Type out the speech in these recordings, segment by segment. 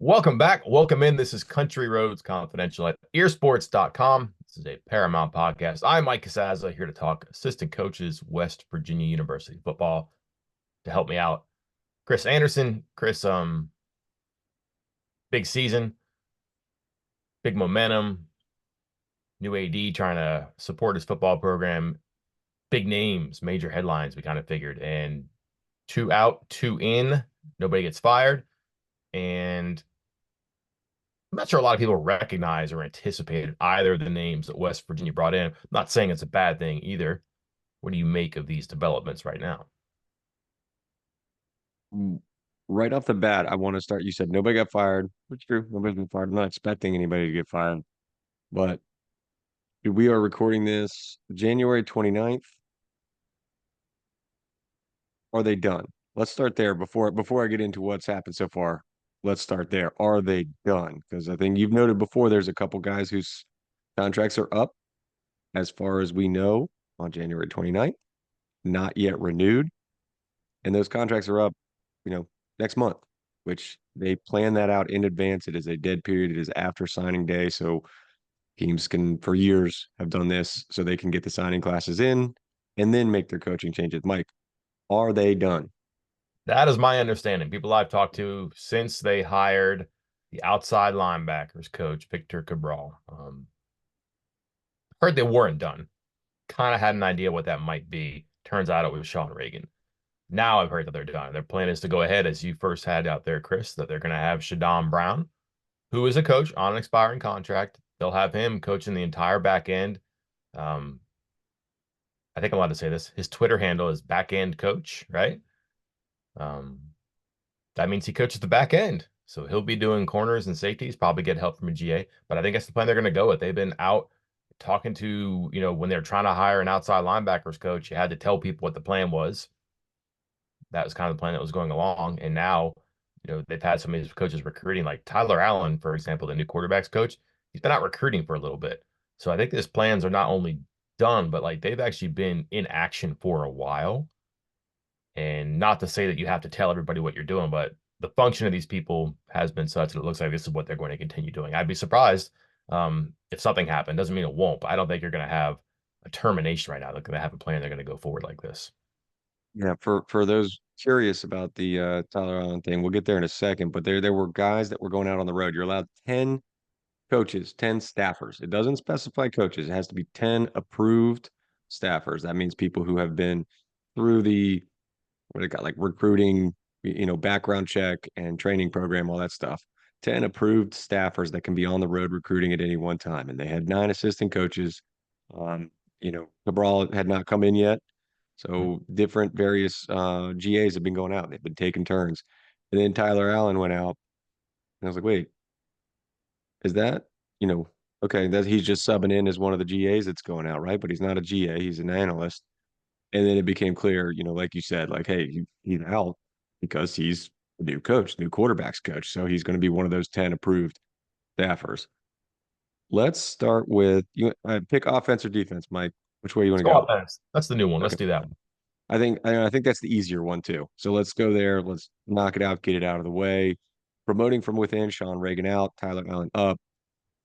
Welcome back. Welcome in. This is Country Roads Confidential at earsports.com. This is a Paramount podcast. I'm Mike Casazza here to talk assistant coaches, West Virginia University football. To help me out, Chris Anderson. Chris, big season, big momentum, new AD trying to support his football program, big names, major headlines, we kind of figured. And two out, two in, nobody gets fired. And I'm not sure a lot of people recognize or anticipated either of the names that West Virginia brought in. I'm not saying it's a bad thing either. What do you make of these developments right now? Right off the bat, I want to start. You said nobody got fired. Which true. Nobody's been fired. I'm not expecting anybody to get fired. But we are recording this January 29th. Are they done? Let's start there before I get into what's happened so far. Let's start there. Are they done? Because I think you've noted before there's a couple guys whose contracts are up as far as we know on January 29th, not yet renewed. And those contracts are up, you know, next month, which they plan that out in advance. It is a dead period. It is after signing day. So teams can, for years, have done this so they can get the signing classes in and then make their coaching changes. Mike, are they done? That is my understanding. People I've talked to since they hired the outside linebackers coach, Victor Cabral, heard they weren't done. Kind of had an idea what that might be. Turns out it was Sean Reagan. Now I've heard that they're done. Their plan is to go ahead, as you first had out there, Chris, that they're going to have Shadon Brown, who is a coach on an expiring contract. They'll have him coaching the entire back end. Um, I think I'm allowed to say this. His Twitter handle is back end coach, right? Um, that means he coaches the back end. So he'll be doing corners and safeties, probably get help from a GA. But I think that's the plan they're going to go with. They've been out talking to, when they're trying to hire an outside linebackers coach, you had to tell people what the plan was. That was kind of the plan that was going along. And now, they've had some of these coaches recruiting, like Tyler Allen, for example, the new quarterbacks coach. He's been out recruiting for a little bit. So I think these plans are not only done, but like they've actually been in action for a while. And not to say that you have to tell everybody what you're doing, but the function of these people has been such that it looks like this is what they're going to continue doing. I'd be surprised if something happened. Doesn't mean it won't, but I don't think you're going to have a termination right now. They're going to have a plan. They're going to go forward like this. Yeah, for those curious about the Tyler Allen thing, we'll get there in a second. But there were guys that were going out on the road. You're allowed 10 coaches, 10 staffers. It doesn't specify coaches. It has to be 10 approved staffers. That means people who have been through the what they got like recruiting, background check and training program, all that stuff. 10 approved staffers that can be on the road recruiting at any one time. And they had 9 assistant coaches. Cabral had not come in yet. So different various GAs have been going out. They've been taking turns. And then Tyler Allen went out. And I was like, wait, is that, you know, okay, that he's just subbing in as one of the GAs that's going out, right? But he's not a GA, he's an analyst. And then it became clear, like you said, like, hey, he's out because he's a new coach, new quarterbacks coach. So he's going to be one of those 10 approved staffers. Let's start with you. Pick offense or defense, Mike. Which way you want Let's to go go? offense. That's the new one. Let's Okay. do that one. I think that's the easier one too. So let's go there. Let's knock it out, get it out of the way. Promoting from within, Sean Reagan out, Tyler Allen up.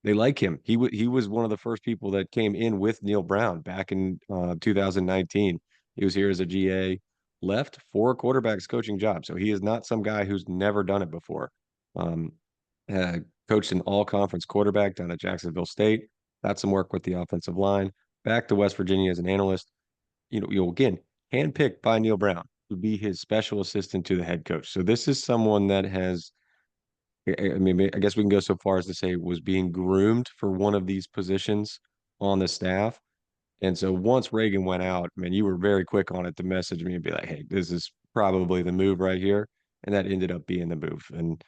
They like him. He was one of the first people that came in with Neil Brown back in 2019. He was here as a GA, left for a quarterbacks coaching job. So he is not some guy who's never done it before. Um, uh, Coached an all conference quarterback down at Jacksonville State. Got some work with the offensive line. Back to West Virginia as an analyst. You'll again handpicked by Neil Brown to be his special assistant to the head coach. So this is someone that has I mean, I guess we can go so far as to say was being groomed for one of these positions on the staff. And so once Reagan went out, man, you were very quick on it to message me and be like, hey, this is probably the move right here. And that ended up being the move. And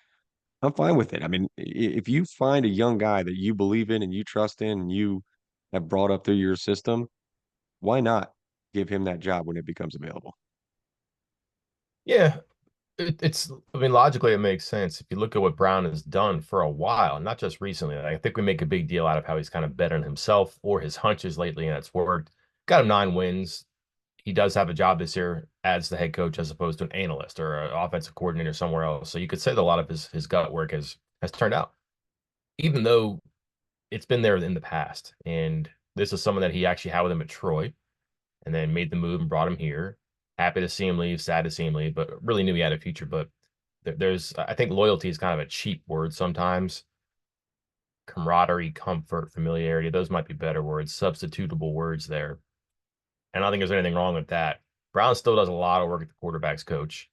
I'm fine with it. I mean, if you find a young guy that you believe in and you trust in and you have brought up through your system, why not give him that job when it becomes available? Yeah, I mean, logically, it makes sense. If you look at what Brown has done for a while, not just recently, I think we make a big deal out of how he's kind of bet on himself or his hunches lately, and it's worked. Got him 9 wins. He does have a job this year as the head coach as opposed to an analyst or an offensive coordinator somewhere else. So you could say that a lot of his gut work has has turned out, even though it's been there in the past. And this is someone that he actually had with him at Troy and then made the move and brought him here. Happy to see him leave, sad to see him leave, but really knew he had a future. But there's, I think loyalty is kind of a cheap word sometimes. Camaraderie, comfort, familiarity, those might be better words, substitutable words there. And I don't think there's anything wrong with that. Brown still does a lot of work at the quarterbacks coach.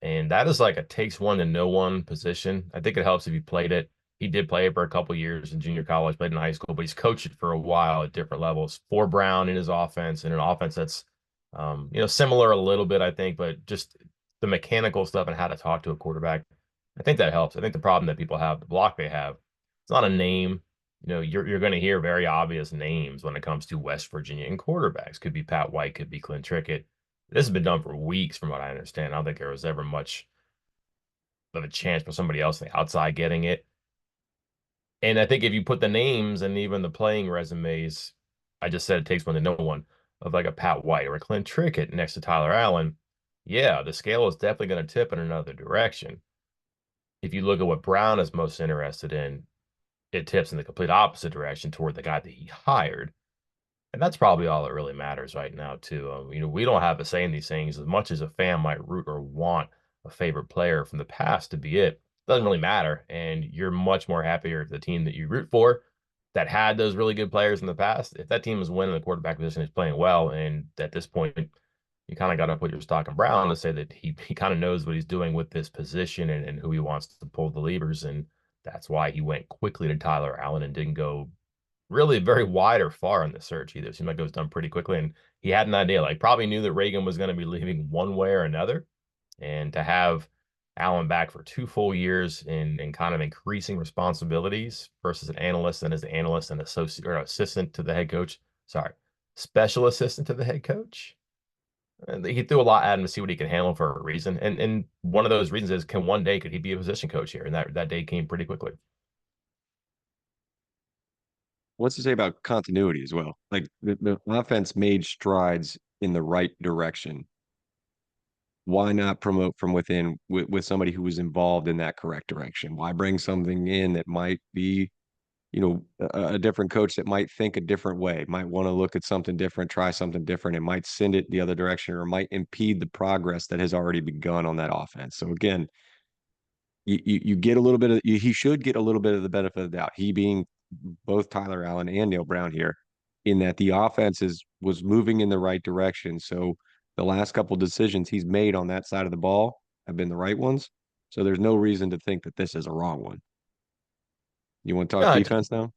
And that is like a takes one to know one position. I think it helps if you played it. He did play it for a couple years in junior college, played in high school, but he's coached it for a while at different levels for Brown in his offense, and an offense that's similar a little bit, I think, but just the mechanical stuff and how to talk to a quarterback. I think that helps. I think the problem that people have, the block they have, it's not a name. You're going to hear very obvious names when it comes to West Virginia and quarterbacks. Could be Pat White, could be Clint Trickett. This has been done for weeks, from what I understand. I don't think there was ever much of a chance for somebody else on the outside getting it. And I think if you put the names and even the playing resumes, I just said it takes one to know one, of like a Pat White or a Clint Trickett next to Tyler Allen, yeah, the scale is definitely going to tip in another direction. If you look at what Brown is most interested in, it tips in the complete opposite direction toward the guy that he hired. And that's probably all that really matters right now, too. We don't have a say in these things as much as a fan might root or want a favorite player from the past to be it. Doesn't really matter. And you're much more happier if the team that you root for that had those really good players in the past, if that team is winning, the quarterback position is playing well. And at this point, you kind of got to put your stock in Brown to say that he kind of knows what he's doing with this position and who he wants to pull the levers. And that's why he went quickly to Tyler Allen and didn't go really very wide or far in the search either. It seemed like it was done pretty quickly. And he had an idea, like probably knew that Reagan was going to be leaving one way or another. And to have Allen back for 2 full years in kind of increasing responsibilities versus an analyst and as an analyst and associate or assistant to the head coach. Sorry, special assistant to the head coach. And he threw a lot at him to see what he can handle for a reason. And one of those reasons is can one day could he be a position coach here? And that day came pretty quickly. What's to say about continuity as well? Like the offense made strides in the right direction. Why not promote from within with somebody who was involved in that correct direction? Why bring something in that might be, a different coach that might think a different way, might want to look at something different, try something different, and might send it the other direction or might impede the progress that has already begun on that offense. So again, you get a little bit of he should get a little bit of the benefit of the doubt. He being both Tyler Allen and Neil Brown here, in that the offense was moving in the right direction. So the last couple decisions he's made on that side of the ball have been the right ones. So there's no reason to think that this is a wrong one. You want to No, talk defense now?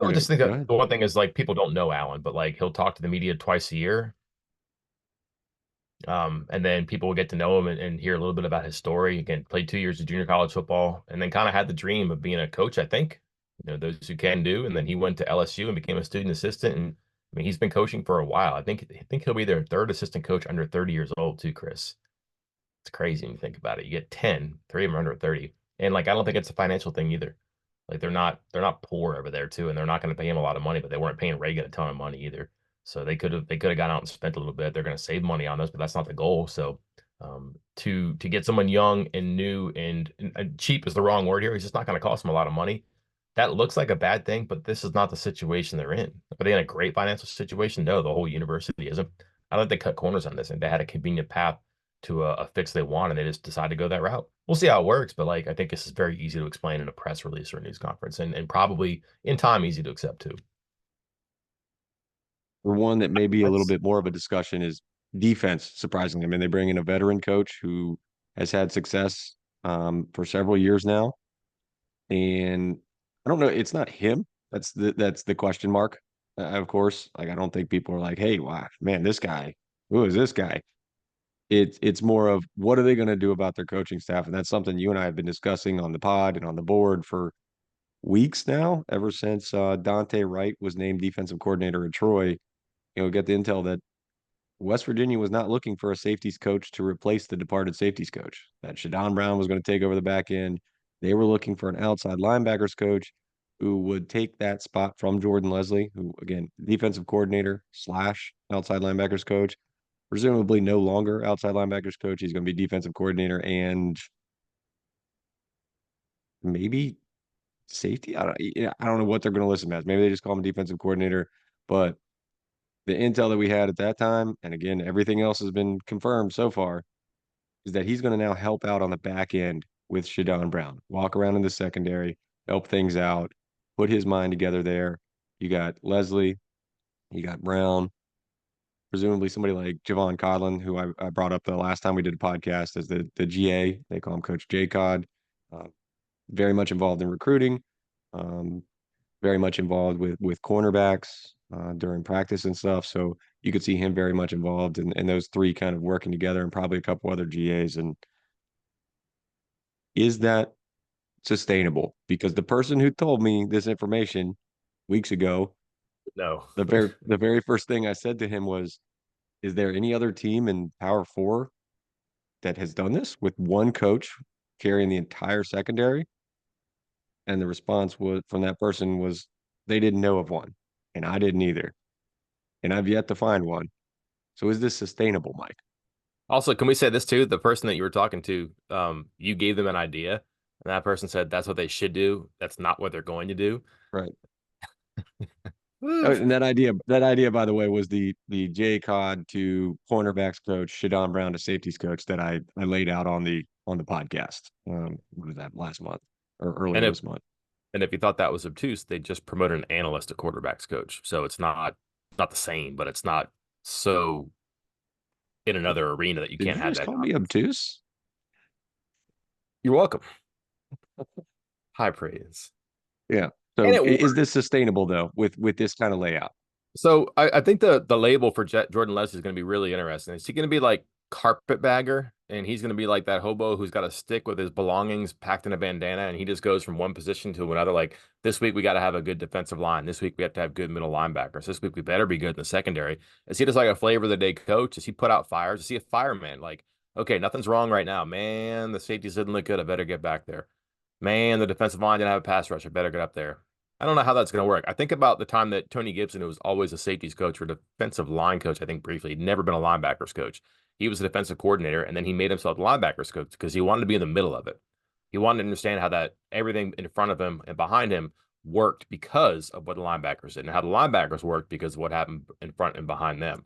I Okay, just think go that ahead. the one thing is like people don't know Allen, but like he'll talk to the media twice a year. And then people will get to know him and hear a little bit about his story. Again, played 2 years of junior college football and then kind of had the dream of being a coach, I think. Those who can do. And then he went to LSU and became a student assistant. And I mean, he's been coaching for a while. I think he'll be their third assistant coach under 30 years old, too, Chris. It's crazy when you think about it. You get 10, three of them are under 30. And like I don't think it's a financial thing either. Like they're not poor over there too, and they're not going to pay him a lot of money, but they weren't paying Reagan a ton of money either. So they could have gone out and spent a little bit. They're going to save money on this, but that's not the goal. So to get someone young and new and cheap is the wrong word here. He's just not going to cost them a lot of money. That looks like a bad thing, but this is not the situation they're in. Are they in a great financial situation? No, the whole university isn't. I don't think they cut corners on this, and they had a convenient path to a fix they want, and they just decided to go that route. We'll see how it works, but like I think this is very easy to explain in a press release or a news conference, and probably in time easy to accept too. The one that may be a little That's bit more of a discussion is defense, surprisingly. I mean, they bring in a veteran coach who has had success for several years now. And I don't know, it's not him. That's the question mark, of course. Like I don't think people are like, hey, wow, man, this guy, who is this guy? It's more of what are they going to do about their coaching staff? And that's something you and I have been discussing on the pod and on the board for weeks now, ever since Dante Wright was named defensive coordinator at Troy. Get the intel that West Virginia was not looking for a safeties coach to replace the departed safeties coach. That Shadon Brown was going to take over the back end. They were looking for an outside linebackers coach who would take that spot from Jordan Leslie, who again, defensive coordinator slash outside linebackers coach. Presumably no longer outside linebackers coach. He's going to be defensive coordinator and maybe safety. I don't know what they're going to list him as. Maybe they just call him defensive coordinator. But the intel that we had at that time, and again, everything else has been confirmed so far, is that he's going to now help out on the back end with Shadon Brown, walk around in the secondary, help things out, put his mind together there. You got Leslie, you got Brown, presumably somebody like Javon Codlin, who I brought up the last time we did a podcast as the GA. They call him Coach J Cod. Uh, very much involved in recruiting, um, very much involved with cornerbacks during practice and stuff. So you could see him very much involved and those three kind of working together and probably a couple other GAs. And is that sustainable? Because the person who told me this information weeks ago, No. the very first thing I said to him was, is there any other team in Power Four that has done this with one coach carrying the entire secondary? And the response was from that person was they didn't know of one, and I didn't either. And I've yet to find one. So is this sustainable, Mike? Also, can we say this too? The person that you were talking to, you gave them an idea, and that person said that's what they should do. That's not what they're going to do. Right. Oh, Woo. and that idea, by the way, was the J Cod to cornerbacks coach, Shadon Brown to safeties coach that I laid out on the podcast. What was that last month or And earlier if this month? and if you thought that was obtuse, they just promoted an analyst to quarterbacks coach. So it's not the same, but it's not so in another arena that you Did can't you have just that call me conversation. obtuse? You're welcome. High praise. Yeah. And So it is worked. this sustainable though with this kind of layout? So I think the label for Jordan Leslie is going to be really interesting. Is he going to be like carpetbagger, and he's going to be like that hobo who's got a stick with his belongings packed in a bandana, and he just goes from one position to another? Like this week we got to have a good defensive line. This week we have to have good middle linebackers. This week we better be good in the secondary. Is he just like a flavor of the day coach? Does he put out fires? Is he a fireman? Like, okay, nothing's wrong right now, man. The safeties didn't look good. I better get back there. Man, the defensive line didn't have a pass rush. I better get up there. I don't know how that's going to work. I think about the time that Tony Gibson, who was always a safeties coach or defensive line coach, I think briefly, he'd never been a linebackers coach. He was a defensive coordinator, and then he made himself a linebackers coach because he wanted to be in the middle of it. He wanted to understand how that everything in front of him and behind him worked because of what the linebackers did, and how the linebackers worked because of what happened in front and behind them.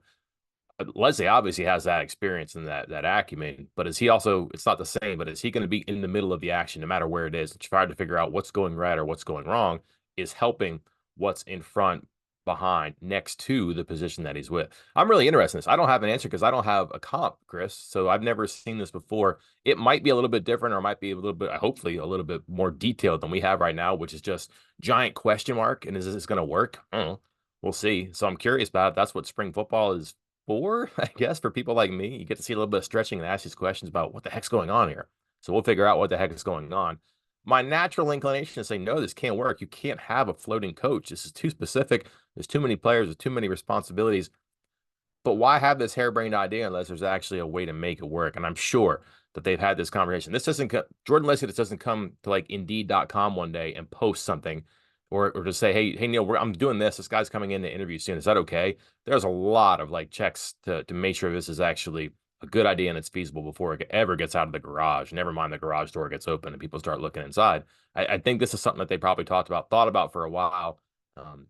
Leslie obviously has that experience and that acumen, but is he also? It's not the same. But is he going to be in the middle of the action, no matter where it is, and try to figure out what's going right or what's going wrong? Is helping what's in front, behind, next to the position that he's with. I'm really interested in this. I don't have an answer because I don't have a comp, Chris. So I've never seen this before. It might be a little bit different, or it might be a little bit, hopefully, a little bit more detailed than we have right now, which is just giant question mark. And is this going to work? I don't know. We'll see. So I'm curious about it. That's what spring football is for, I guess, for people like me. You get to see a little bit of stretching and ask these questions about what the heck's going on here. So we'll figure out what the heck is going on. My natural inclination is say, no, this can't work. You can't have a floating coach. This is too specific. There's too many players. There's too many responsibilities. But why have this harebrained idea unless there's actually a way to make it work? And I'm sure that they've had this conversation. This doesn't Jordan Leslie. This doesn't come to like Indeed.com one day and post something, or to say, hey Neil, I'm doing this. This guy's coming in to interview soon. Is that okay? There's a lot of like checks to make sure this is actually a good idea and it's feasible before it ever gets out of the garage. Never mind the garage door gets open and people start looking inside. I think this is something that they probably thought about for a while.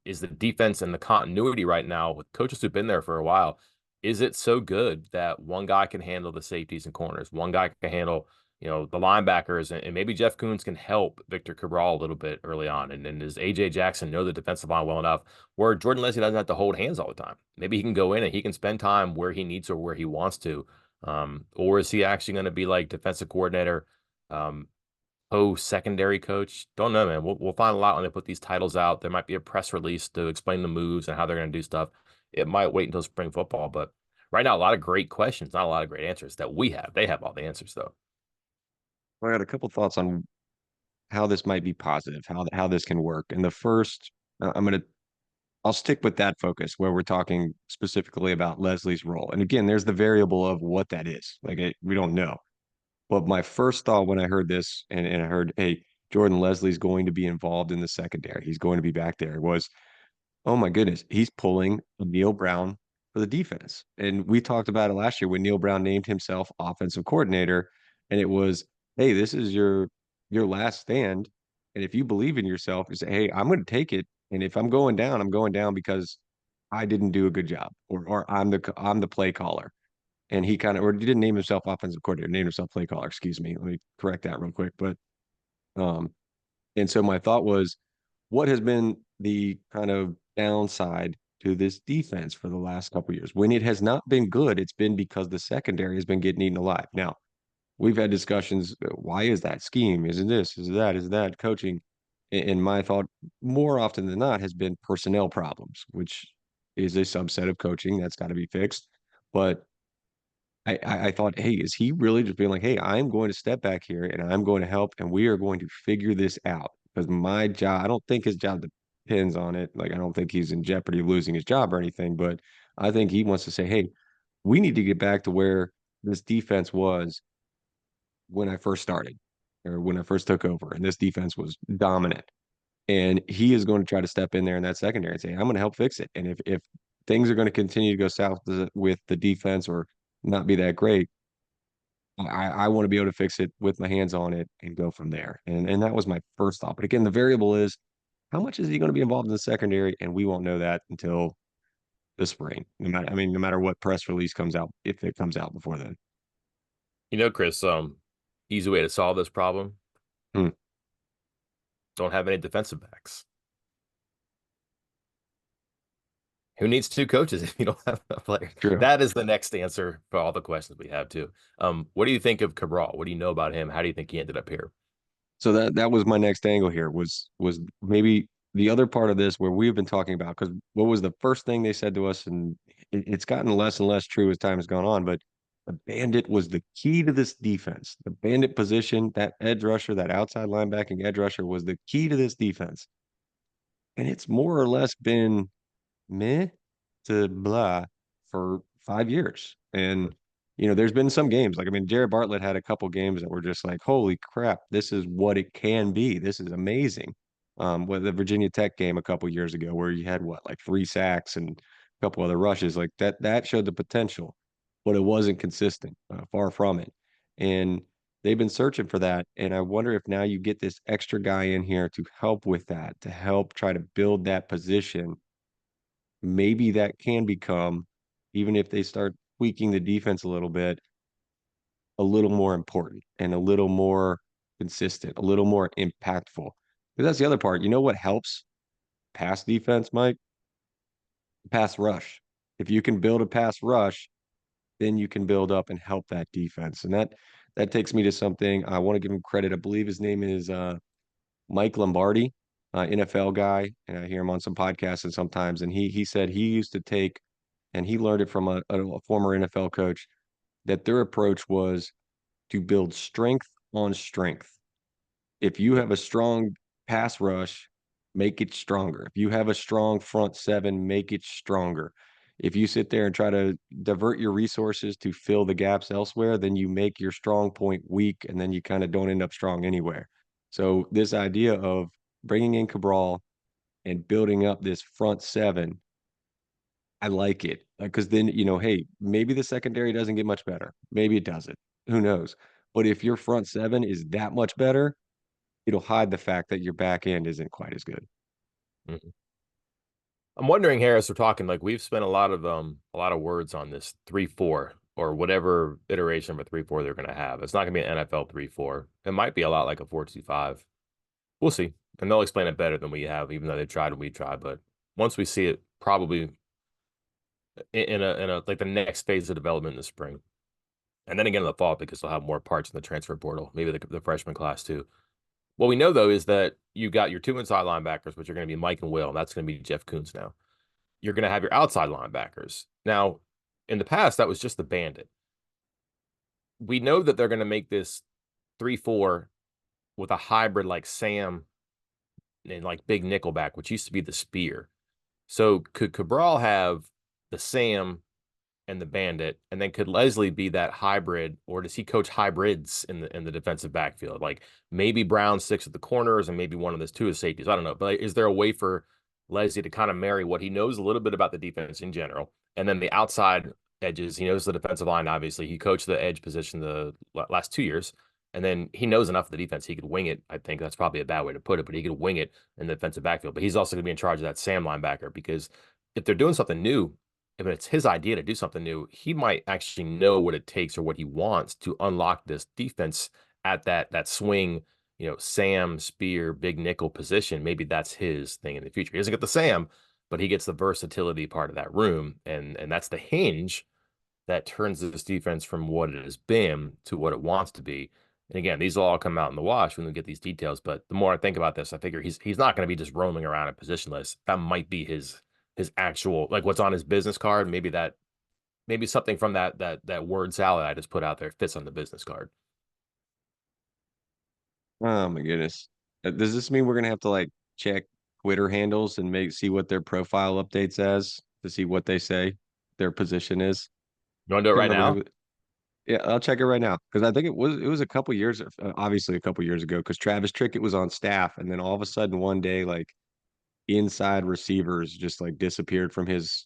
Is the defense and the continuity right now with coaches who've been there for a while? Is it so good that one guy can handle the safeties and corners, one guy can handle, the linebackers, and maybe Jeff Kuhns can help Victor Cabral a little bit early on, and does AJ Jackson know the defensive line well enough where Jordan Leslie doesn't have to hold hands all the time? Maybe he can go in and he can spend time where he needs or where he wants to, or is he actually going to be like defensive coordinator? Um, secondary coach. Don't know, man. We'll find a lot when they put these titles out. There might be a press release to explain the moves and how they're going to do stuff. It might wait until spring football, but right now, a lot of great questions, not a lot of great answers that we have. They have all the answers, though. I got a couple thoughts on how this might be positive, how this can work. And the first, I'll stick with that focus where we're talking specifically about Leslie's role. And again, there's the variable of what that is. We don't know. But my first thought when I heard this and I heard, hey, Jordan Leslie's going to be involved in the secondary, he's going to be back there, was, oh my goodness, he's pulling Neil Brown for the defense. And we talked about it last year when Neil Brown named himself offensive coordinator, and it was, hey, this is your last stand, And if you believe in yourself, you say, hey, I'm going to take it. And if I'm going down because I didn't do a good job, or I'm the play caller. And he kind of, or he didn't name himself offensive coordinator, named himself play caller. Excuse me. Let me correct that real quick. But um, and so my thought was, what has been the kind of downside to this defense for the last couple of years? When it has not been good, it's been because the secondary has been getting eaten alive. Now, we've had discussions. Why is that scheme? Isn't this? Is that? Is that coaching? And my thought, more often than not, has been personnel problems, which is a subset of coaching that's got to be fixed. But I thought, hey, is he really just being like, hey, I'm going to step back here and I'm going to help and we are going to figure this out because my job, I don't think his job depends on it. Like, I don't think he's in jeopardy of losing his job or anything, but I think he wants to say, hey, we need to get back to where this defense was when I first started or when I first took over. And this defense was dominant. And he is going to try to step in there in that secondary and say, I'm going to help fix it. And if things are going to continue to go south with the defense or not be that great, I want to be able to fix it with my hands on it and go from there. And that was my first thought. But again, the variable is how much is he going to be involved in the secondary? And we won't know that until the spring. No matter what press release comes out, if it comes out before then. Chris, easy way to solve this problem. Hmm, Don't have any defensive backs. Who needs two coaches if you don't have a player? true. That is the next answer for all the questions we have too. What do you think of Cabral? What do you know about him? How do you think he ended up here? So that was my next angle here was maybe the other part of this where we've been talking about because what was the first thing they said to us, and it's gotten less and less true as time has gone on, but the bandit was the key to this defense. The bandit position, that edge rusher, that outside linebacking edge rusher was the key to this defense. And it's more or less been meh to blah for 5 years. And there's been some games like Jared Bartlett had a couple games that were just like, holy crap, this is what it can be. This is amazing. With the Virginia Tech game a couple years ago, where you had what, like 3 sacks and a couple other rushes, like that showed the potential, but it wasn't consistent, far from it. And they've been searching for that. And I wonder if now you get this extra guy in here to help with that, to help try to build that position, maybe that can become, even if they start tweaking the defense a little bit, a little more important and a little more consistent, a little more impactful. Because that's the other part. You know what helps pass defense, Mike? Pass rush. If you can build a pass rush, then you can build up and help that defense. And that takes me to something I want to give him credit. I believe his name is Mike Lombardi, NFL guy, and I hear him on some podcasts and sometimes. And he said he used to take, and he learned it from a former NFL coach, that their approach was to build strength on strength. If you have a strong pass rush, make it stronger. If you have a strong front seven, make it stronger. If you sit there and try to divert your resources to fill the gaps elsewhere, then you make your strong point weak and then you kind of don't end up strong anywhere. So, this idea of bringing in Cabral and building up this front seven, I like it because then, hey, maybe the secondary doesn't get much better. Maybe it doesn't. Who knows? But if your front seven is that much better, it'll hide the fact that your back end isn't quite as good. Mhm. I'm wondering, Harris, we're talking like we've spent a lot of words on this 3-4 or whatever iteration of a 3-4 they're going to have. It's not going to be an NFL 3-4. It might be a lot like a 4-2-5. We'll see, and they'll explain it better than we have, even though they tried and we tried. But once we see it, probably in a like the next phase of development in the spring, and then again in the fall because they'll have more parts in the transfer portal, maybe the freshman class too. What we know though is that you got your two inside linebackers, which are going to be Mike and Will, and that's going to be Jeff Kuntz now. You're going to have your outside linebackers. Now, in the past, that was just the bandit. We know that they're going to make this 3-4 with a hybrid like Sam and like big nickelback, which used to be the spear. So could Cabral have the Sam and the bandit, and then could Leslie be that hybrid, or does he coach hybrids in the defensive backfield? Like maybe Brown sticks at the corners and maybe one of those two is safeties. I don't know, but is there a way for Leslie to kind of marry what he knows a little bit about the defense in general, and then the outside edges? He knows the defensive line. Obviously, he coached the edge position the last 2 years. And then he knows enough of the defense. He could wing it. I think that's probably a bad way to put it, but he could wing it in the defensive backfield. But he's also going to be in charge of that Sam linebacker because if they're doing something new, if it's his idea to do something new, he might actually know what it takes or what he wants to unlock this defense at that swing, Sam, Spear, big nickel position. Maybe that's his thing in the future. He doesn't get the Sam, but he gets the versatility part of that room. And that's the hinge that turns this defense from what it has been to what it wants to be. And again, these will all come out in the wash when we get these details. But the more I think about this, I figure he's not going to be just roaming around at positionless. That might be his actual, like what's on his business card. Maybe something from that word salad I just put out there fits on the business card. Oh my goodness. Does this mean we're gonna have to like check Twitter handles and see what their profile updates as to see what they say their position is? You want to do it Can't right remember now? who. Yeah, I'll check it right now because I think it was a couple years, obviously a couple years ago, because Travis Trickett was on staff, and then all of a sudden one day, like inside receivers just like disappeared from his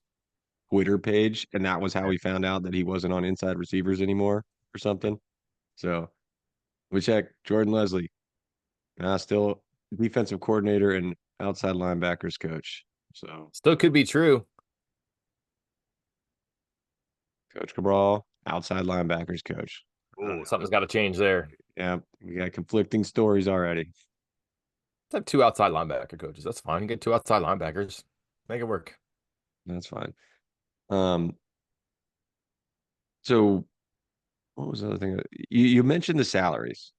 Twitter page, and that was how we found out that he wasn't on inside receivers anymore or something. So we check Jordan Leslie, still defensive coordinator and outside linebackers coach. So Still could be true. Coach Cabral, outside linebackers coach. I don't Oh, know. something's got to change there. Yeah, we got conflicting stories already. Let's have two outside linebacker coaches. That's fine. You get two outside linebackers. Make it work. That's fine. Um, so what was the other thing? You mentioned the salaries,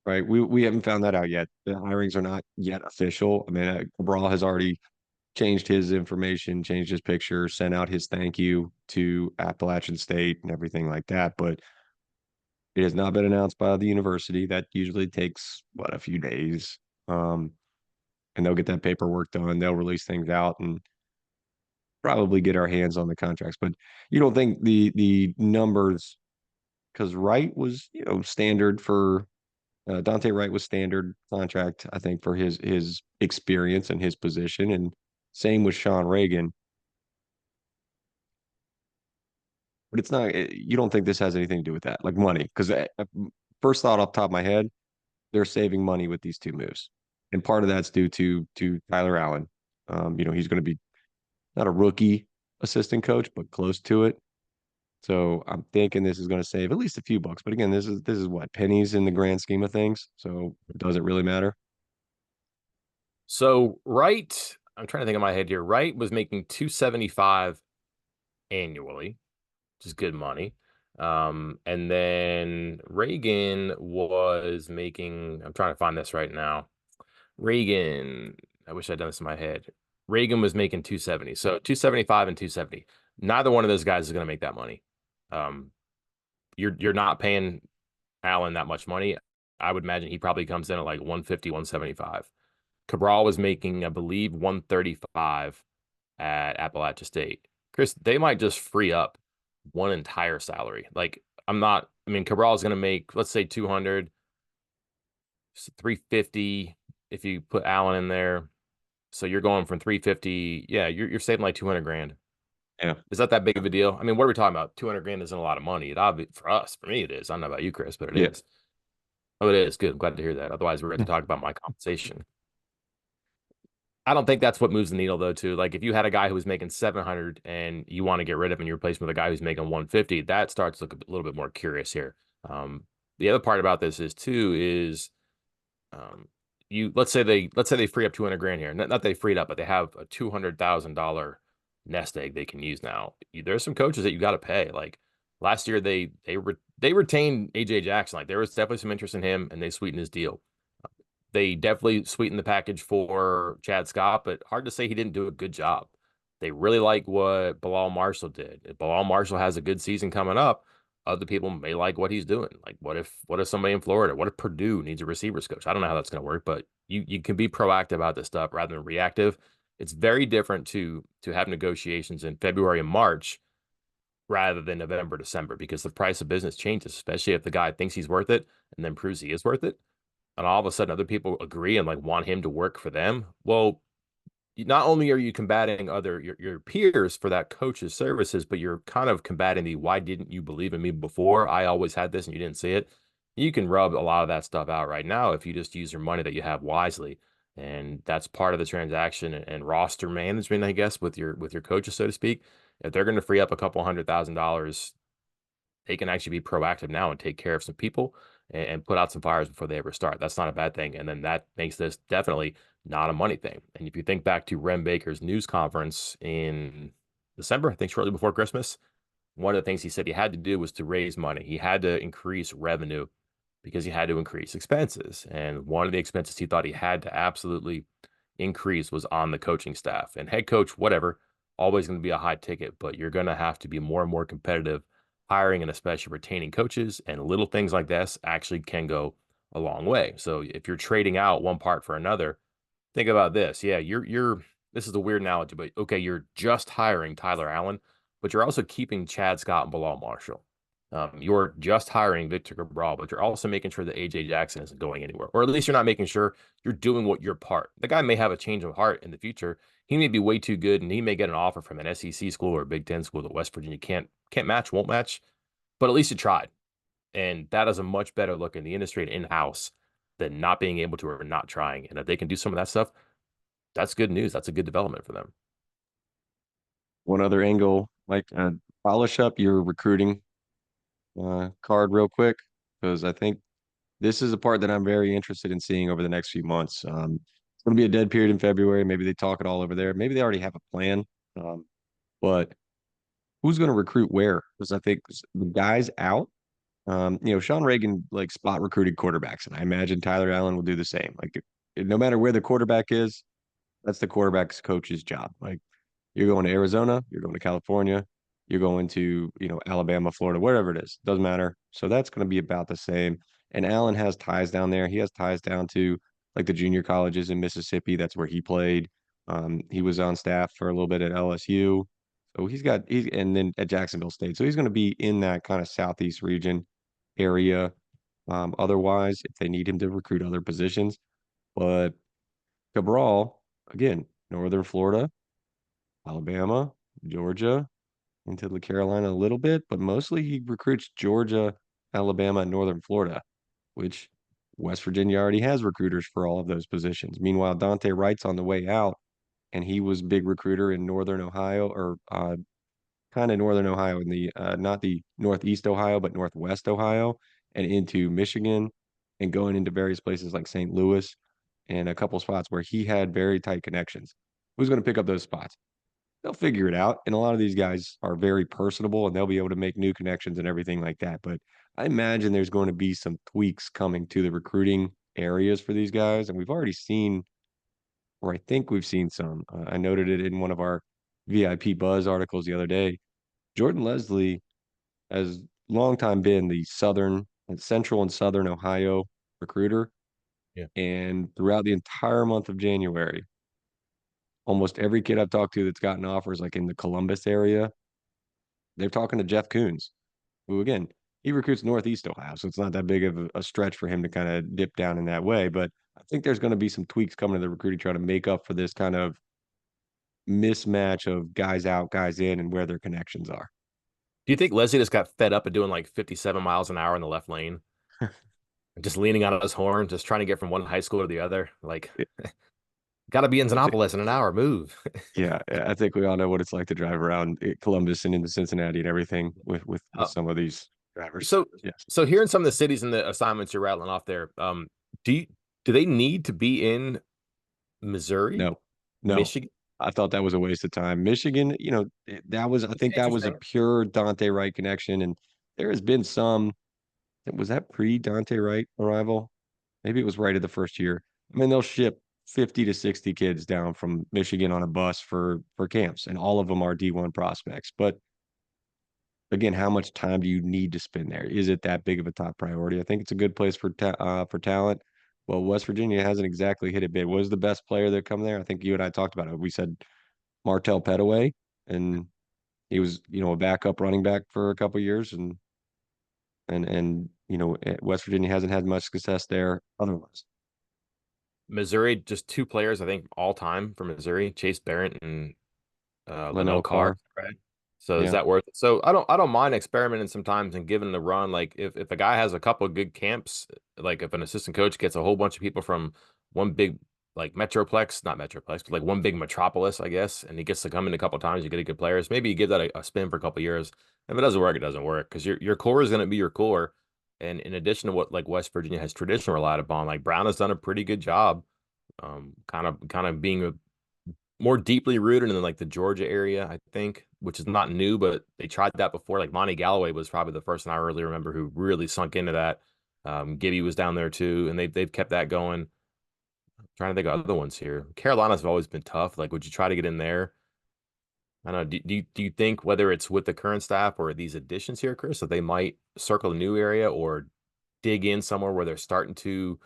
right? We haven't found that out yet. The hirings are not yet official. I mean, Cabral has already changed his information, changed his picture, sent out his thank you to Appalachian State and everything like that. But it has not been announced by the university. That usually takes a few days. Um, and they'll get that paperwork done. They'll release things out and probably get our hands on the contracts. But you don't think the numbers, because Wright was standard for Dante Wright was standard contract, I think, for his experience and his position, and same with Sean Reagan. But it's not. You don't think this has anything to do with that, like money? Because first thought off the top of my head, they're saving money with these two moves, and part of that's due to Tyler Allen. He's going to be not a rookie assistant coach, but close to it. So I'm thinking this is going to save at least a few bucks. But again, this is what pennies in the grand scheme of things. So does it really matter? So Wright, I'm trying to think in my head here. Wright was making 275 annually, which is good money. And then Reagan was making, I'm trying to find this right now. Reagan, I wish I'd done this in my head. Reagan was making 270. So 275 and 270. Neither one of those guys is going to make that money. Um, you're not paying Allen that much money. I would imagine he probably comes in at like 150, 175. Cabral was making, I believe, 135 at Appalachia State. Chris, they might just free up one entire salary. Like, I mean, Cabral is going to make, let's say 200, 350 if you put Allen in there. So you're going from 350. Yeah, you're saving like 200 grand. Yeah. Is that big of a deal? I mean, what are we talking about? 200 grand isn't a lot of money. For us, for me, it is. I don't know about you, Chris, but it Yeah. is. Oh, it is. Good. I'm glad to hear that. Otherwise, we're going to talk about my compensation. I don't think that's what moves the needle though, too. Like if you had a guy who was making 700 and you want to get rid of him and you replace him with a guy who's making 150, that starts to look a little bit more curious here. The other part about this is too is um, let's say they free up 200 grand here. Not they freed up, but they have a $200,000 nest egg they can use now. There's some coaches that you got to pay. Like last year, they retained AJ Jackson. Like there was definitely some interest in him, and they sweetened his deal. They definitely sweetened the package for Chad Scott, but hard to say he didn't do a good job. They really like what Bilal Marshall did. If Bilal Marshall has a good season coming up, other people may like what he's doing. Like what if somebody in Florida, what if Purdue needs a receivers coach? I don't know how that's going to work, but you can be proactive about this stuff rather than reactive. It's very different to have negotiations in February and March rather than November, December, because the price of business changes, especially if the guy thinks he's worth it and then proves he is worth it and all of a sudden other people agree and like want him to work for them. Well, not only are you combating your peers for that coach's services, but you're kind of combating the why didn't you believe in me before? I always had this and you didn't see it. You can rub a lot of that stuff out right now if you just use your money that you have wisely. And that's part of the transaction and roster management, I guess, with your coaches, so to speak. If they're going to free up a couple $100,000, they can actually be proactive now and take care of some people and put out some fires before they ever start. That's not a bad thing. And then that makes this definitely not a money thing. And if you think back to Rem Baker's news conference in December, I think shortly before Christmas, one of the things he said he had to do was to raise money. He had to increase revenue because he had to increase expenses. And one of the expenses he thought he had to absolutely increase was on the coaching staff. And head coach, whatever, always going to be a high ticket, but you're going to have to be more and more competitive hiring and especially retaining coaches. And little things like this actually can go a long way. So if you're trading out one part for another, think about this. Yeah, you're this is a weird analogy, but okay, you're just hiring Tyler Allen, but you're also keeping Chad Scott and Bilal Marshall. You're just hiring Victor Cabral, but you're also making sure that AJ Jackson isn't going anywhere, or at least you're not making sure you're doing what your part. The guy may have a change of heart in the future. He may be way too good, and he may get an offer from an SEC school or a Big Ten school that West Virginia can't match, won't match. But at least you tried, and that is a much better look in the industry and in house than not being able to or not trying. And if they can do some of that stuff, that's good news. That's a good development for them. One other angle, like polish up your recruiting card real quick, because I think this is a part that I'm very interested in seeing over the next few months. It's going to be a dead period in February. Maybe they talk it all over there. Maybe they already have a plan. Um, but who's going to recruit where? Because I think the guys out. Sean Reagan like spot recruited quarterbacks, and I imagine Tyler Allen will do the same. Like, no matter where the quarterback is, that's the quarterback's coach's job. Like, you're going to Arizona, you're going to California, you're going to, Alabama, Florida, wherever it is, doesn't matter. So that's going to be about the same. And Allen has ties down there. He has ties down to like the junior colleges in Mississippi. That's where he played. He was on staff for a little bit at LSU. So he's and then at Jacksonville State. So he's going to be in that kind of southeast region area. Otherwise, if they need him to recruit other positions, but Cabral, again, Northern Florida, Alabama, Georgia, into the Carolina a little bit, but mostly he recruits Georgia, Alabama, and Northern Florida, which West Virginia already has recruiters for all of those positions. Meanwhile, Dante Wright's on the way out, and he was big recruiter in Northern Ohio or kind of Northern Ohio in the not the Northeast Ohio, but Northwest Ohio, and into Michigan, and going into various places like St. Louis and a couple spots where he had very tight connections. Who's going to pick up those spots? They'll figure it out. And a lot of these guys are very personable and they'll be able to make new connections and everything like that. But I imagine there's going to be some tweaks coming to the recruiting areas for these guys. And we've already seen, or I think we've seen some. I noted it in one of our VIP Buzz articles the other day. Jordan Leslie has long time been the Southern and Central and Southern Ohio recruiter. Yeah. And throughout the entire month of January, almost every kid I've talked to that's gotten offers like in the Columbus area, they're talking to Jeff Coons, who again, he recruits Northeast Ohio, so it's not that big of a stretch for him to kind of dip down in that way. But I think there's going to be some tweaks coming to the recruiting trying to make up for this kind of mismatch of guys out, guys in, and where their connections are. Do you think Leslie just got fed up at doing like 57 miles an hour in the left lane, just leaning on his horn, just trying to get from one high school to the other? Like, got to be in I think, Xenopolis in an hour. Move. yeah, I think we all know what it's like to drive around Columbus and into Cincinnati and everything with Uh, some of these drivers. so, Yes. so here in some of the cities and the assignments you're rattling off there, do you, do they need to be in Missouri, No, no. Michigan? I thought that was a waste of time. Michigan, that was, I It's think that was a interesting. pure Dante Wright connection. And there has been some, was that pre Dante Wright arrival? Maybe it was right at the first year. I mean, they'll ship 50 to 60 kids down from Michigan on a bus for camps, and all of them are D1 prospects. But again, how much time do you need to spend there? Is it that big of a top priority? I think it's a good place for talent. Well, West Virginia hasn't exactly hit it big. Was the best player that come there? I think you and I talked about it. We said Martell Petaway, and he was, a backup running back for a couple years, and West Virginia hasn't had much success there otherwise. Missouri, just two players, I think, all time for Missouri, Chase Barrett and Linnell Linnell Carr. Carr, Right. So is Yeah. that worth it? So I don't mind experimenting sometimes and giving it a run. Like if a guy has a couple of good camps, like if an assistant coach gets a whole bunch of people from one big like metroplex, not metroplex, but like one big metropolis, I guess, and he gets to come in a couple of times, you get a good players. Maybe you give that a spin for a couple of years. If it doesn't work, it doesn't work because your core is going to be your core. And in addition to what like West Virginia has traditionally relied upon, like Brown has done a pretty good job, kind of being more deeply rooted in like the Georgia area, I think, which is not new, but they tried that before. Like Monty Galloway was probably the first one I really remember who really sunk into that. Gibby was down there too, and they've kept that going. I'm trying to think of other ones here. Carolinas have always been tough. Like, would you try to get in there? I don't know. Do you think whether it's with the current staff or these additions here, Chris, that they might circle a new area or dig in somewhere where they're starting to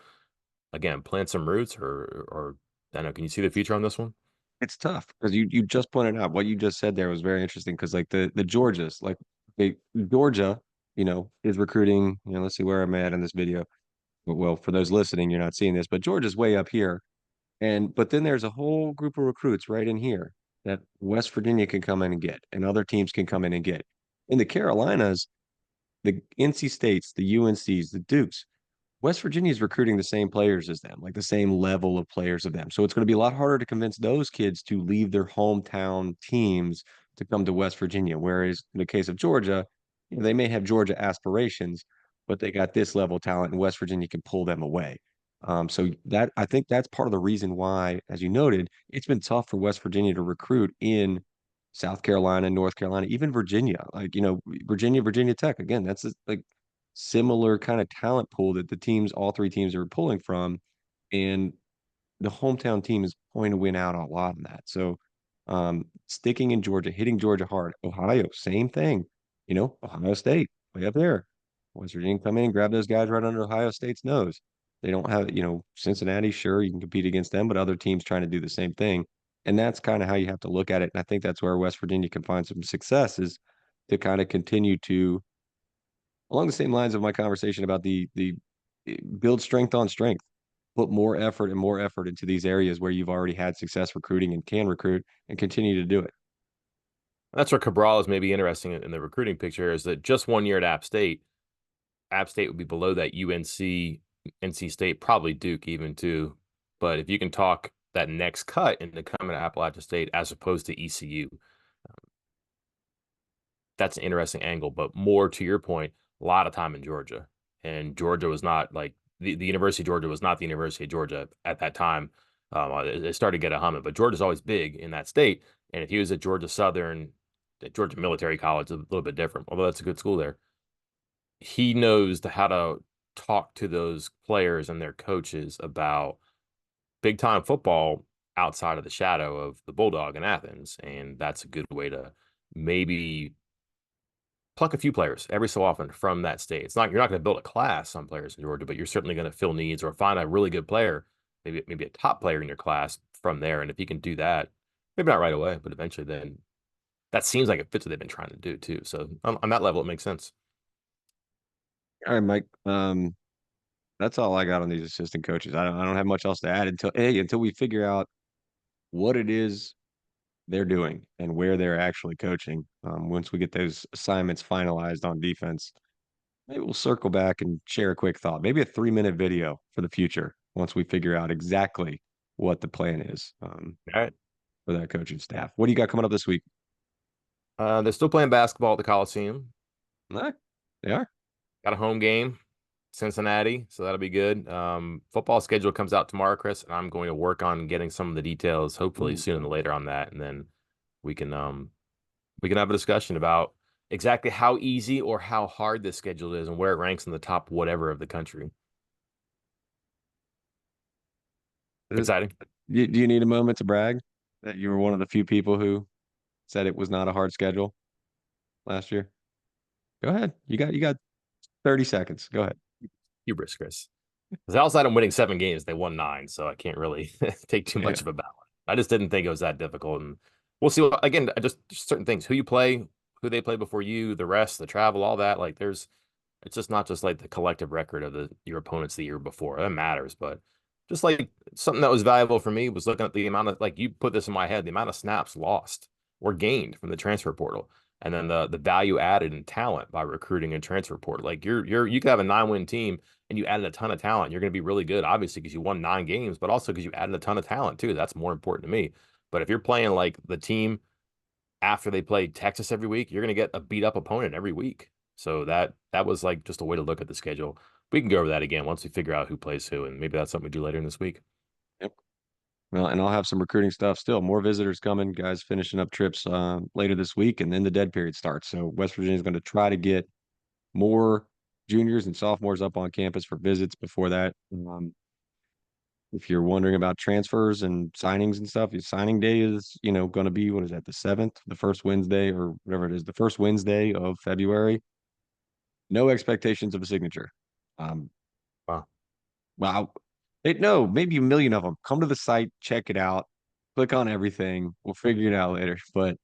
again plant some roots or I don't know. Can you see the future on this one? It's tough because you just pointed out what you just said there was very interesting because like the Georgias, like they Georgia, is recruiting, let's see where I'm at in this video. Well, for those listening, you're not seeing this, but Georgia's way up here. But then there's a whole group of recruits right in here that West Virginia can come in and get, and other teams can come in and get. In the Carolinas, the NC States, the UNCs, the Dukes, West Virginia is recruiting the same players as them, like the same level of players of them. So it's going to be a lot harder to convince those kids to leave their hometown teams to come to West Virginia. Whereas in the case of Georgia, they may have Georgia aspirations, but they got this level of talent, and West Virginia can pull them away. So that I think that's part of the reason why, as you noted, it's been tough for West Virginia to recruit in South Carolina, North Carolina, even Virginia. Like, Virginia Tech, again, that's like similar kind of talent pool that all three teams are pulling from. And the hometown team is going to win out a lot on that. So sticking in Georgia, hitting Georgia hard. Ohio, same thing. Ohio State, way up there. West Virginia come in and grab those guys right under Ohio State's nose. They don't have, Cincinnati, sure, you can compete against them, but other teams trying to do the same thing. And that's kind of how you have to look at it. And I think that's where West Virginia can find some success is to kind of continue to, along the same lines of my conversation about the build strength on strength, put more effort into these areas where you've already had success recruiting and can recruit and continue to do it. That's where Cabral is maybe interesting in the recruiting picture is that just 1 year at App State would be below that UNC, NC State, probably Duke even too. But if you can talk that next cut into coming to Appalachia State as opposed to ECU, that's an interesting angle. But more to your point, a lot of time in Georgia. And Georgia was not like the University of Georgia was not the University of Georgia at that time. It started to get a humming, but Georgia's always big in that state. And if he was at Georgia Southern, at Georgia Military College, a little bit different, although that's a good school there. He knows how to talk to those players and their coaches about big time football outside of the shadow of the Bulldog in Athens. And that's a good way to maybe pluck a few players every so often from that state. It's not you're not going to build a class on players in Georgia, but you're certainly going to fill needs or find a really good player, maybe a top player in your class from there. And if you can do that, maybe not right away, but eventually, then that seems like it fits what they've been trying to do too. So on that level, it makes sense. All right, Mike. That's all I got on these assistant coaches. I don't have much else to add until we figure out what it is they're doing and where they're actually coaching. Once we get those assignments finalized on defense, maybe we'll circle back and share a quick thought. Maybe a 3-minute video for the future once we figure out exactly what the plan is All right. for that coaching staff. What do you got coming up this week? They're still playing basketball at the Coliseum. No, they are. Got a home game, Cincinnati, so that'll be good. Football schedule comes out tomorrow, Chris, and I'm going to work on getting some of the details, hopefully Ooh. sooner than later on that, and then we can we can have a discussion about exactly how easy or how hard this schedule is and where it ranks in the top whatever of the country. Uh, Exciting. do you need a moment to brag that you were one of the few people who said it was not a hard schedule last year? Go ahead. You got 30 seconds. Go ahead. Hubris, Chris. Because outside of winning 7 games, they won 9, so I can't really take too Yeah. much of a balance. I just didn't think it was that difficult, and we'll see. Again, just certain things: who you play, who they play before you, the rest, the travel, all that. Like, it's just not just like the collective record of your opponents the year before. That matters, but just like something that was valuable for me was looking at the amount of like you put this in my head, the amount of snaps lost or gained from the transfer portal. and then the value added in talent by recruiting and transfer portal. Like you could have a 9-win team and you added a ton of talent. You're going to be really good, obviously, because you won 9 games, but also because you added a ton of talent too. That's more important to me. But if you're playing like the team after they play Texas every week, you're going to get a beat up opponent every week. So that was like just a way to look at the schedule. We can go over that again once we figure out who plays who, and maybe that's something we do later in this week. Yep. Well, and I'll have some recruiting stuff still. More visitors coming, guys finishing up trips later this week, and then the dead period starts. So West Virginia is going to try to get more juniors and sophomores up on campus for visits before that. If you're wondering about transfers and signings and stuff, your signing day is, going to be, what is that, the 7th, the first Wednesday or whatever it is, the first Wednesday of February. No expectations of a signature. Um, Wow. wow. No, maybe a million of them. Come to the site, check it out, click on everything. We'll figure it out later. But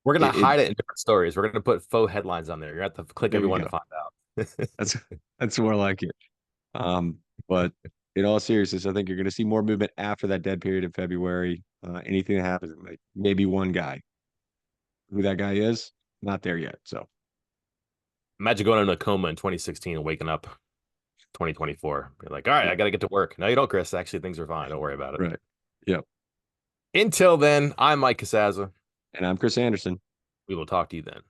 We're gonna it hide it in different stories. We're gonna put faux headlines on there. You're gonna have to click there you everyone to go. find out. That's that's more like it. But in all seriousness, I think you're going to see more movement after that dead period in February. Anything that happens, like maybe one guy. Who that guy is, not there yet. So Imagine going into a coma in 2016 and waking up 2024. You're like, all right, yeah, I got to get to work. No, you don't, Chris. Actually, things are fine. Don't worry about it. right. Yep. Until then, I'm Mike Casaza. And I'm Chris Anderson. We will talk to you then.